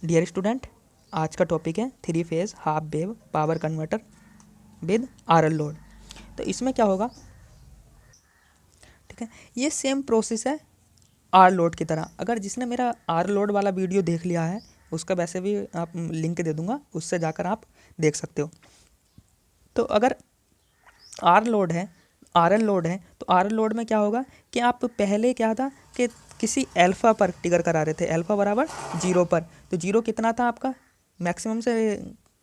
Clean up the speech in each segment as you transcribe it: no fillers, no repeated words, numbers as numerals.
Dear student, आज का topic है three phase half wave power converter with RL load. तो इसमें क्या होगा, ठीक है, ये सेम प्रोसेस है आर लोड की तरह। अगर जिसने मेरा आर लोड वाला वीडियो देख लिया है उसका वैसे भी आप लिंक दे दूंगा, उससे जाकर आप देख सकते हो। तो अगर आर लोड है, आर एल लोड है, तो आर एल लोड में क्या होगा कि आप पहले क्या था कि किसी अल्फ़ा पर टिगर करा रहे थे, अल्फ़ा बराबर 0 पर। तो 0 कितना था आपका, मैक्सिमम से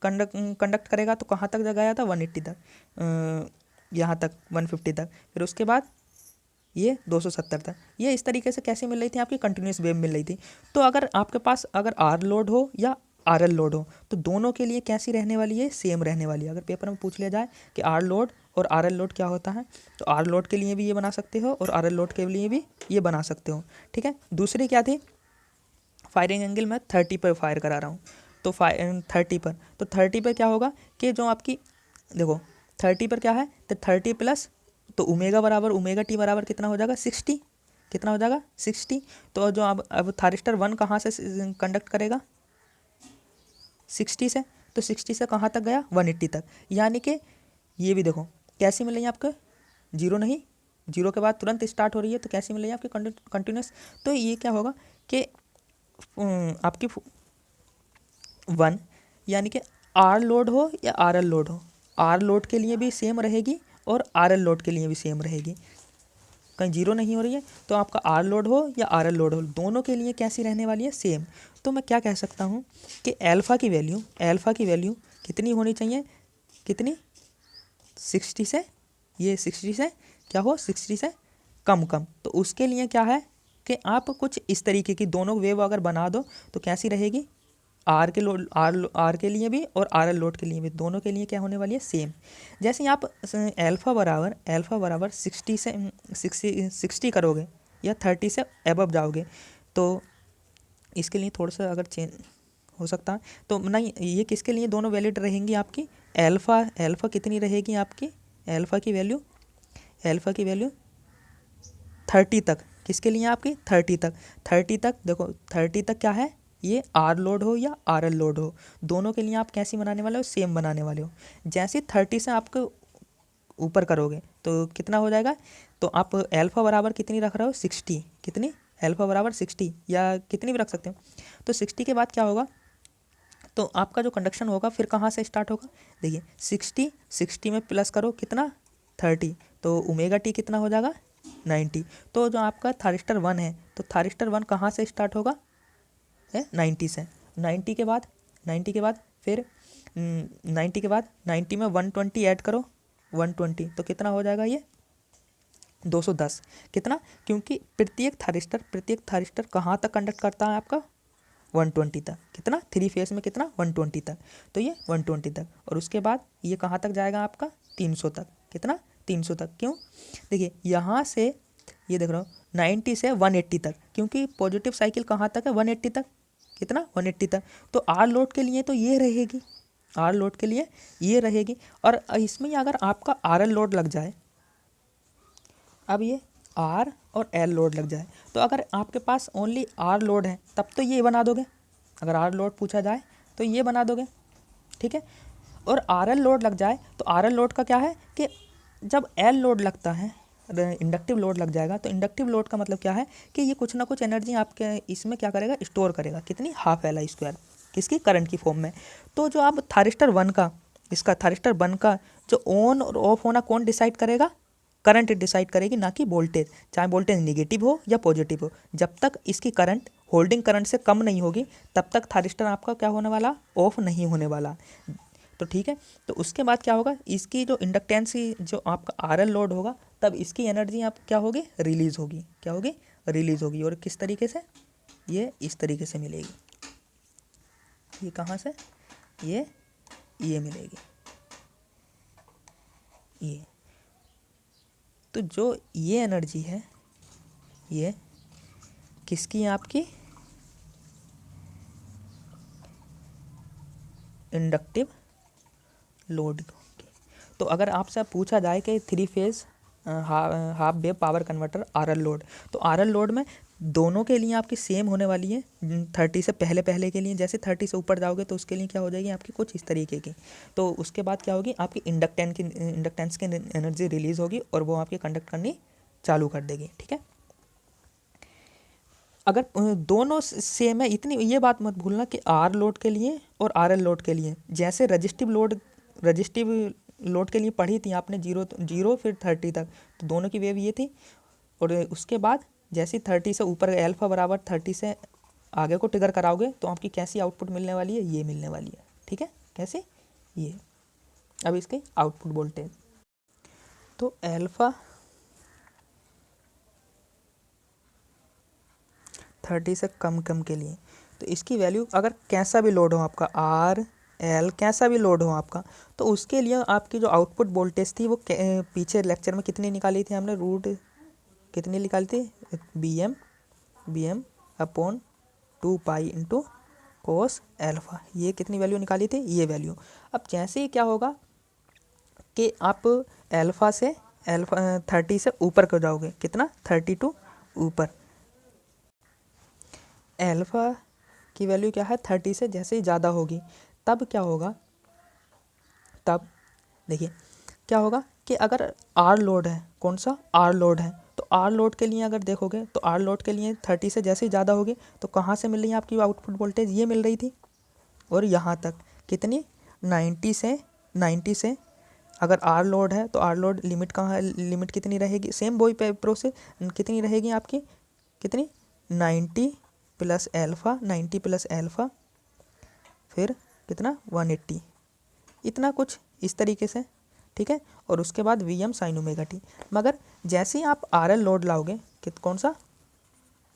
कंडक्ट करेगा तो कहाँ तक गया था, 180 तक, यहाँ तक 150 तक, फिर उसके बाद ये 270 तक। ये इस तरीके से कैसे मिल रही थी, आपकी कंटिन्यूस वेव मिल रही थी। तो अगर आपके पास अगर आर लोड हो या आर एल लोड हो तो दोनों के लिए कैसी रहने वाली है, सेम रहने वाली है। अगर पेपर में पूछ लिया जाए कि आर लोड और आर एल लोड क्या होता है, तो आर लोड के लिए भी ये बना सकते हो और आर एल लोड के लिए भी ये बना सकते हो, ठीक है। दूसरी क्या थी, फायरिंग एंगल मैं 30 पर फायर करा रहा हूँ, तो 30 पर, तो 30 पर क्या होगा कि जो आपकी देखो 30 पर क्या है, तो 30 प्लस, तो ओमेगा बराबर ओमेगा टी बराबर कितना हो जाएगा, 60। कितना हो जाएगा, 60। तो जो अब थारिस्टर 1 कहाँ से कंडक्ट करेगा, 60 से। तो 60 से कहाँ तक गया, 180 तक। यानी कि ये भी देखो कैसी मिल रही है आपको, जीरो नहीं, जीरो के बाद तुरंत स्टार्ट हो रही है, तो कैसी मिल रही है आपकी कंटिन्यूस। तो ये क्या होगा कि आपकी 1, यानी कि आर लोड हो या आर एल लोड हो, आर लोड के लिए भी सेम रहेगी और आर एल लोड के लिए भी सेम रहेगी। कहीं जीरो नहीं हो रही है, तो आपका आर लोड हो या आर एल लोड हो, दोनों के लिए कैसी रहने वाली है, सेम। तो मैं क्या कह सकता हूँ कि एल्फ़ा की वैल्यू कितनी होनी चाहिए, कितनी, 60 से, ये 60 से क्या हो, 60 से कम कम। तो उसके लिए क्या है कि आप कुछ इस तरीके की दोनों वेव अगर बना दो तो कैसी रहेगी, आर के लोड, आर के लिए भी और आर एल लोड के लिए भी, दोनों के लिए क्या होने वाली है, सेम। जैसे ही आप एल्फ़ा बराबर 60 से 60 करोगे या 30 से एबव जाओगे, तो इसके लिए थोड़ा सा अगर चेंज हो सकता है, तो नहीं, ये किसके लिए दोनों वैलिड रहेंगी आपकी, एल्फ़ा कितनी रहेगी आपकी, एल्फ़ा की वैल्यू 30 तक, किसके लिए आपकी 30 तक, 30 तक देखो, 30 तक क्या है, ये आर लोड हो या आर एल लोड हो, दोनों के लिए आप कैसी बनाने वाले हो, सेम बनाने वाले हो। जैसे 30 से आपको ऊपर करोगे तो कितना हो जाएगा, तो आप एल्फ़ा बराबर कितनी रख रहे हो, 60, कितनी, एल्फ़ा बराबर 60 या कितनी भी रख सकते हो। तो 60 के बाद क्या होगा, तो आपका जो कंडक्शन होगा फिर कहाँ से स्टार्ट होगा, देखिए 60 में प्लस करो कितना, 30, तो ओमेगा टी कितना हो जाएगा, 90। तो जो आपका थारिस्टर 1 है, तो थारिस्टर 1 कहाँ से स्टार्ट होगा, है 90 से। 90 के बाद, 90 के बाद फिर 90 के बाद 90 में 120 ऐड करो, 120, तो कितना हो जाएगा ये 210। कितना, क्योंकि प्रत्येक थारिस्टर कहाँ तक कंडक्ट करता है आपका, 120 तक। कितना, थ्री फेस में कितना, 120 तक। तो ये 120 तक, और उसके बाद ये कहाँ तक जाएगा आपका, 300 तक। कितना, 300 तक। क्यों, देखिए यहाँ से ये देख रहा हो 90 से 180 तक, क्योंकि पॉजिटिव साइकिल कहाँ तक है, 180 तक। कितना, 180 तक। तो आर लोड के लिए तो ये रहेगी, आर लोड के लिए ये रहेगी। और इसमें अगर आपका आर एल लोड लग जाए, अब ये आर और एल लोड लग जाए, तो अगर आपके पास ओनली आर लोड है तब तो ये बना दोगे, अगर आर लोड पूछा जाए तो ये बना दोगे, ठीक है। और आर एल लोड लग जाए तो आर एल लोड का क्या है कि जब एल लोड लगता है, इंडक्टिव लोड लग जाएगा, तो इंडक्टिव लोड का मतलब क्या है कि ये कुछ ना कुछ एनर्जी आपके इसमें क्या करेगा, स्टोर करेगा। कितनी, हाफ एल आई स्क्वायर, किसकी, करंट की फॉर्म में। तो जो आप थारिस्टर 1 का, इसका थारिस्टर 1 का जो ऑन और ऑफ होना कौन डिसाइड करेगा, करंट डिसाइड करेगी, ना कि वोल्टेज। चाहे वोल्टेज नेगेटिव हो या पॉजिटिव हो, जब तक इसकी करंट होल्डिंग करंट से कम नहीं होगी तब तक थारिस्टर आपका क्या होने वाला, ऑफ नहीं होने वाला। तो ठीक है, तो उसके बाद क्या होगा, इसकी जो इंडक्टेंस की जो आपका आर एल लोड होगा, तब इसकी एनर्जी आप क्या होगी, रिलीज़ होगी, क्या होगी, रिलीज़ होगी। और किस तरीके से, ये इस तरीके से मिलेगी, ये कहाँ से, ये मिलेगी, ये। तो जो ये एनर्जी है, ये किसकी है, आपकी इंडक्टिव लोड की। तो अगर आपसे पूछा जाए कि three phase half wave power converter R L load, तो आर एल लोड में दोनों के लिए आपकी सेम होने वाली है। 30 से पहले पहले के लिए, जैसे 30 से ऊपर जाओगे तो उसके लिए क्या हो जाएगी आपकी कुछ इस तरीके की। तो उसके बाद क्या होगी, आपकी इंडक्टेंस की एनर्जी रिलीज़ होगी और वो आपकी कंडक्ट करनी चालू कर देगी। ठीक है, अगर दोनों सेम है, इतनी ये बात मत भूलना कि आर लोड के लिए और आर एल लोड के लिए, जैसे रजिस्टिव लोड के लिए पढ़ी थी आपने जीरो फिर 30 तक, तो दोनों की वेव ये थी। और उसके बाद जैसे 30 से ऊपर अल्फा बराबर 30 से आगे को ट्रिगर कराओगे तो आपकी कैसी आउटपुट मिलने वाली है, ये मिलने वाली है। ठीक है, कैसे, ये। अब इसके आउटपुट वोल्टेज, तो अल्फा 30 से कम के लिए, तो इसकी वैल्यू अगर कैसा भी लोड हो आपका, आर एल कैसा भी लोड हो आपका, तो उसके लिए आपकी जो आउटपुट वोल्टेज थी वो पीछे लेक्चर में कितनी निकाली थी हमने, रूट कितनी निकाली थी, B M upon 2 pi into cos alpha, ये कितनी वैल्यू निकाली थी, ये वैल्यू। अब जैसे ही क्या होगा कि आप एल्फा 30 से ऊपर को जाओगे, कितना 32 ऊपर, एल्फा की वैल्यू क्या है 30 से जैसे ही ज़्यादा होगी, तब क्या होगा, तब देखिए क्या होगा कि अगर आर लोड है, कौन सा आर लोड है, तो आर लोड के लिए अगर देखोगे तो आर लोड के लिए 30 से जैसे ही ज़्यादा होगी तो कहाँ से मिल रही है आपकी आउटपुट वोल्टेज, ये मिल रही थी। और यहाँ तक कितनी 90 से अगर आर लोड है तो आर लोड लिमिट कहाँ है, लिमिट कितनी रहेगी, सेम वही प्रोसेस कितनी रहेगी आपकी, कितनी 90 प्लस एल्फ़ा, 90 प्लस एल्फ़ा, फिर कितना 180, इतना कुछ इस तरीके से। ठीक है, और उसके बाद V M sine omega t. मगर जैसे ही आप आर एल लोड लाओगे, कौन सा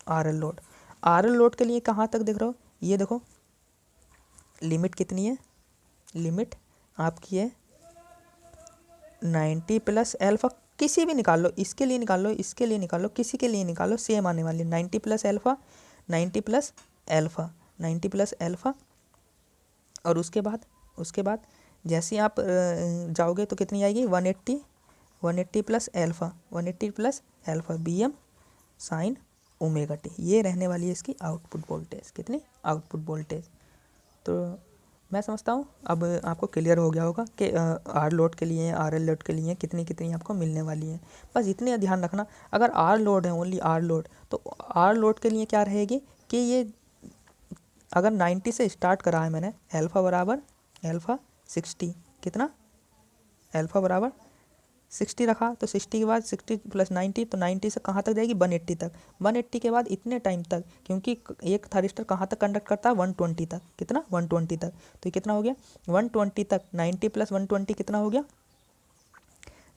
R L load, R L load के लिए कहाँ तक देख रहे हो, ये देखो लिमिट कितनी है, लिमिट आपकी है 90 प्लस एल्फ़ा, किसी भी निकाल लो, इसके लिए निकाल लो, इसके लिए निकाल लो, किसी के लिए निकालो, सेम आने वाली है 90 plus alpha, 90 plus alpha, 90 plus alpha. और उसके बाद जैसे आप जाओगे तो कितनी आएगी 180 plus alpha, 180 plus alpha B M sine omega t, ये रहने वाली है इसकी आउटपुट वोल्टेज, कितनी आउटपुट वोल्टेज। तो मैं समझता हूँ अब आपको क्लियर हो गया होगा कि आर लोड के लिए, आर एल लोड के लिए कितनी कितनी आपको मिलने वाली है। बस इतने ध्यान रखना, अगर आर लोड है, ओनली आर लोड, तो आर लोड के लिए क्या रहेगी कि ये अगर 90 से स्टार्ट करा है मैंने, एल्फ़ा बराबर एल्फ़ा 60, कितना एल्फ़ा बराबर 60 रखा, तो 60 के बाद 60 प्लस 90, तो 90 से कहाँ तक जाएगी 180 तक, 180 के बाद इतने टाइम तक, क्योंकि एक थारिस्टर कहाँ तक कंडक्ट करता है 120 तक, कितना 120 तक, तो ये कितना हो गया 120 तक, 90 प्लस 120 कितना हो गया,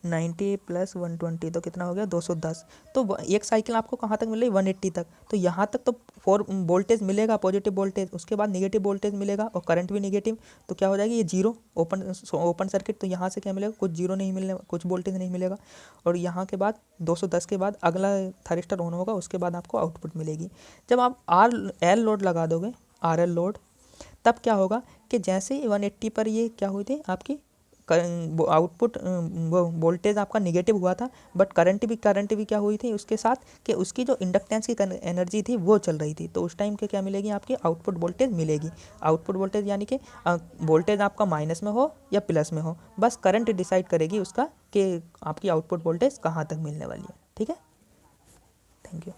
90 प्लस 120 तो कितना हो गया 210। तो एक साइकिल आपको कहाँ तक मिल रही 180 तक, तो यहाँ तक तो वोल्टेज मिलेगा, पॉजिटिव वोल्टेज, उसके बाद नेगेटिव वोल्टेज मिलेगा और करंट भी नेगेटिव, तो क्या हो जाएगी ये जीरो, ओपन सर्किट, तो यहाँ से क्या मिलेगा, कुछ जीरो नहीं मिलने, कुछ वोल्टेज नहीं मिलेगा। और यहाँ के बाद 210 के बाद अगला थारिस्टर ऑन होगा, उसके बाद आपको आउटपुट मिलेगी। जब आप आर एल लोड लगा दोगे, आर एल लोड, तब क्या होगा कि जैसे ही 180 पर ये क्या हुई थी आपकी आउटपुट वो वोल्टेज आपका निगेटिव हुआ था, बट करंट भी क्या हुई थी उसके साथ, कि उसकी जो इंडक्टेंस की एनर्जी थी वो चल रही थी, तो उस टाइम के क्या मिलेगी आपकी आउटपुट वोल्टेज मिलेगी। आउटपुट वोल्टेज यानी कि वोल्टेज आपका माइनस में हो या प्लस में हो, बस करंट डिसाइड करेगी उसका कि आपकी आउटपुट वोल्टेज कहाँ तक मिलने वाली है। ठीक है, थैंक यू।